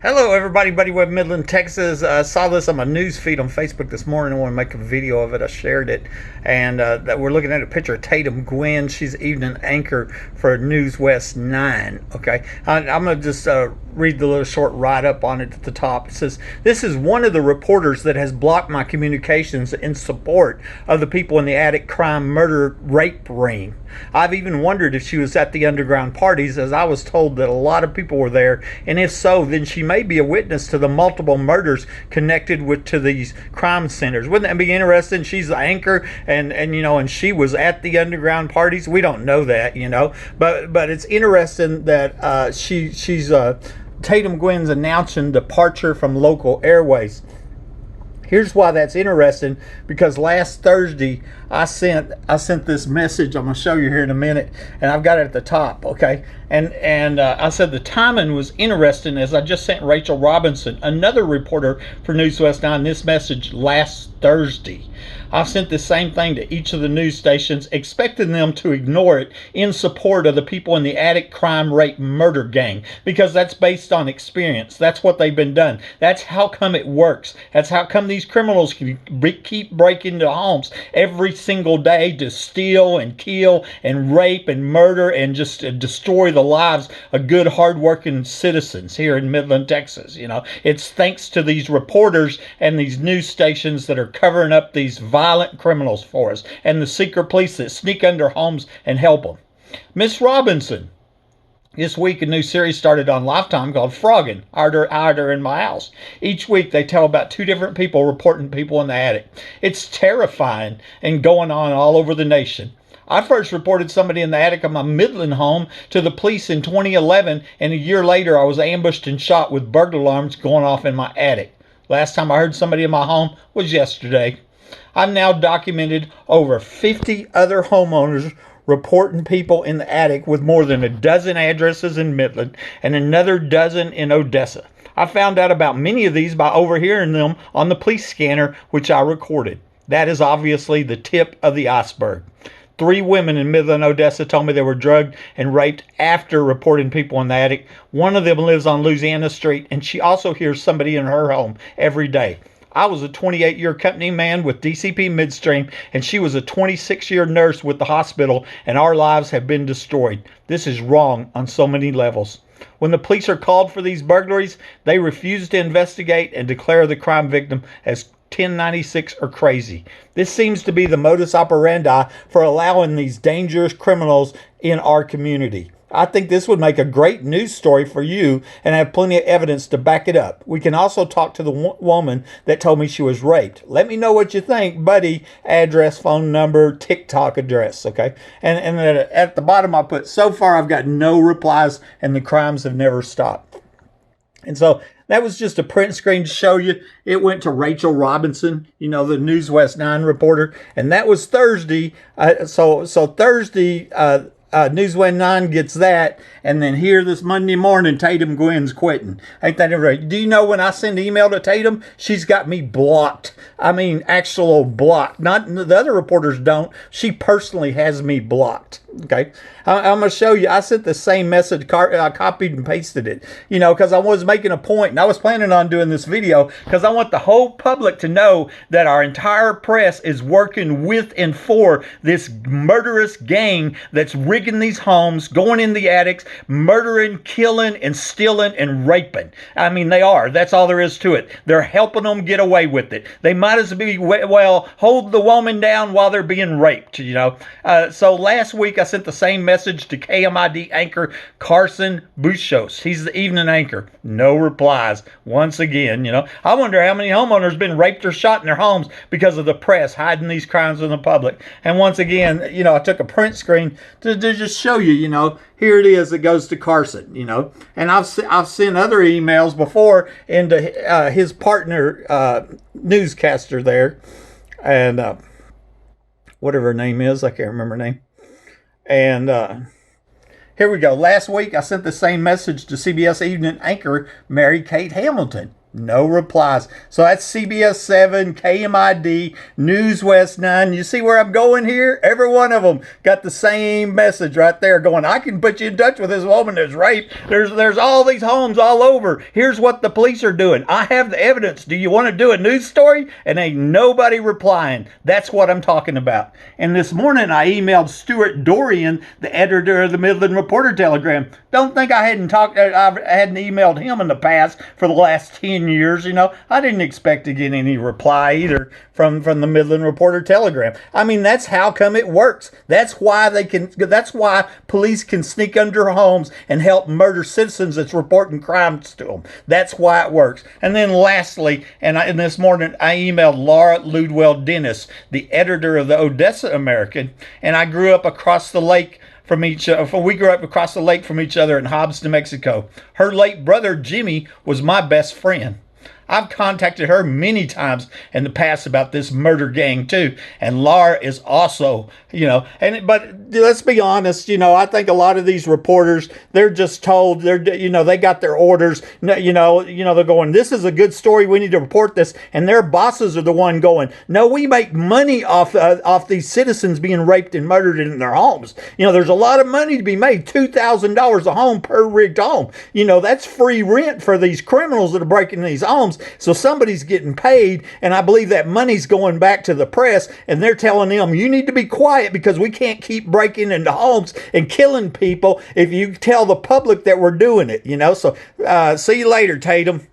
Hello, everybody. Buddy Web, Midland, Texas. I saw this on my news feed on Facebook this morning. I want to make a video of it. I shared it, and that we're looking at a picture of Tatum Guinn. She's evening anchor for News West 9. Okay, I'm gonna just read the little short write-up on it at the top. It says, "This is one of the reporters that has blocked my communications in support of the people in the attic crime, murder, rape ring. I've even wondered if she was at the underground parties, as I was told that a lot of people were there, and if so, then she may be a witness to the multiple murders connected to these crime centers." Wouldn't that be interesting? She's the anchor, and she was at the underground parties. We don't know that, but it's interesting that she's Tatum Guinn's announcing departure from local airways. Here's why that's interesting, because last Thursday I sent this message. I'm gonna show you here in a minute, and I've got it at the top, okay? And I said the timing was interesting, as I just sent Rachel Robinson, another reporter for News West 9, this message last Thursday. I sent the same thing to each of the news stations, expecting them to ignore it in support of the people in the attic crime, rape, murder gang, because that's based on experience. That's what they've been done. That's how come it works. That's how come these criminals can keep breaking into homes every single day to steal and kill and rape and murder and just destroy the lives of good, hardworking citizens here in Midland, Texas. It's thanks to these reporters and these news stations that are covering up these violent criminals for us, and the secret police that sneak under homes and help them. Miss Robinson, this week a new series started on Lifetime called Phrogging, Harder in My House. Each week they tell about two different people reporting people in the attic. It's terrifying and going on all over the nation. I first reported somebody in the attic of my Midland home to the police in 2011, and a year later I was ambushed and shot with burglar alarms going off in my attic. Last time I heard somebody in my home was yesterday. I've now documented over 50 other homeowners reporting people in the attic, with more than a dozen addresses in Midland and another dozen in Odessa. I found out about many of these by overhearing them on the police scanner, which I recorded. That is obviously the tip of the iceberg. 3 women in Midland, Odessa told me they were drugged and raped after reporting people in the attic. One of them lives on Louisiana Street, and she also hears somebody in her home every day. I was a 28-year company man with DCP Midstream, and she was a 26-year nurse with the hospital, and our lives have been destroyed. This is wrong on so many levels. When the police are called for these burglaries, they refuse to investigate and declare the crime victim as 1096 or crazy. This seems to be the modus operandi for allowing these dangerous criminals in our community. I think this would make a great news story for you and have plenty of evidence to back it up. We can also talk to the woman that told me she was raped. Let me know what you think. Buddy, address, phone number, TikTok address, okay? And at the bottom I put, so far I've got no replies and the crimes have never stopped. And so that was just a print screen to show you. It went to Rachel Robinson, the News West 9 reporter, and that was Thursday. So Thursday, News West 9 gets that, and then here this Monday morning, Tatum Guinn's quitting. Ain't that ever? Do you know when I send an email to Tatum, she's got me blocked? I mean, actual blocked. Not the other reporters don't. She personally has me blocked. Okay, I'm going to show you. I sent the same message. I copied and pasted it, because I was making a point, and I was planning on doing this video because I want the whole public to know that our entire press is working with and for this murderous gang that's rigging these homes, going in the attics, murdering, killing, and stealing, and raping. I mean, they are. That's all there is to it. They're helping them get away with it. They might as well hold the woman down while they're being raped, So last week, I sent the same message to KMID anchor Carson Bushos. He's the evening anchor. No replies. Once again, I wonder how many homeowners been raped or shot in their homes because of the press hiding these crimes from the public. And once again, I took a print screen to just show you, here it is. It goes to Carson, And I've sent other emails before into his partner newscaster there, and whatever her name is, I can't remember her name. And here we go. Last week, I sent the same message to CBS evening anchor Mary Kate Hamilton. No replies. So that's CBS 7, KMID, News West 9. You see where I'm going here? Every one of them got the same message right there going, I can put you in touch with this woman that's raped. There's all these homes all over. Here's what the police are doing. I have the evidence. Do you want to do a news story? And ain't nobody replying. That's what I'm talking about. And this morning I emailed Stuart Dorian, the editor of the Midland Reporter Telegram. Don't think I hadn't emailed him in the past for the last 10 years. I didn't expect to get any reply either from the Midland Reporter Telegram. I mean, that's how come it works. That's why police can sneak under homes and help murder citizens that's reporting crimes to them. That's why it works. And then lastly, and this morning I emailed Laura Ludwell Dennis, the editor of the Odessa American, and I grew up across the lake we grew up across the lake from each other in Hobbs, New Mexico. Her late brother, Jimmy, was my best friend. I've contacted her many times in the past about this murder gang too. And Laura is also, but let's be honest, I think a lot of these reporters, they're just told, they got their orders, they're going, this is a good story, we need to report this. And their bosses are the one going, no, we make money off these citizens being raped and murdered in their homes. There's a lot of money to be made, $2,000 a home per rigged home. That's free rent for these criminals that are breaking these homes. So somebody's getting paid, and I believe that money's going back to the press, and they're telling them, you need to be quiet because we can't keep breaking into homes and killing people if you tell the public that we're doing it, So see you later, Tatum.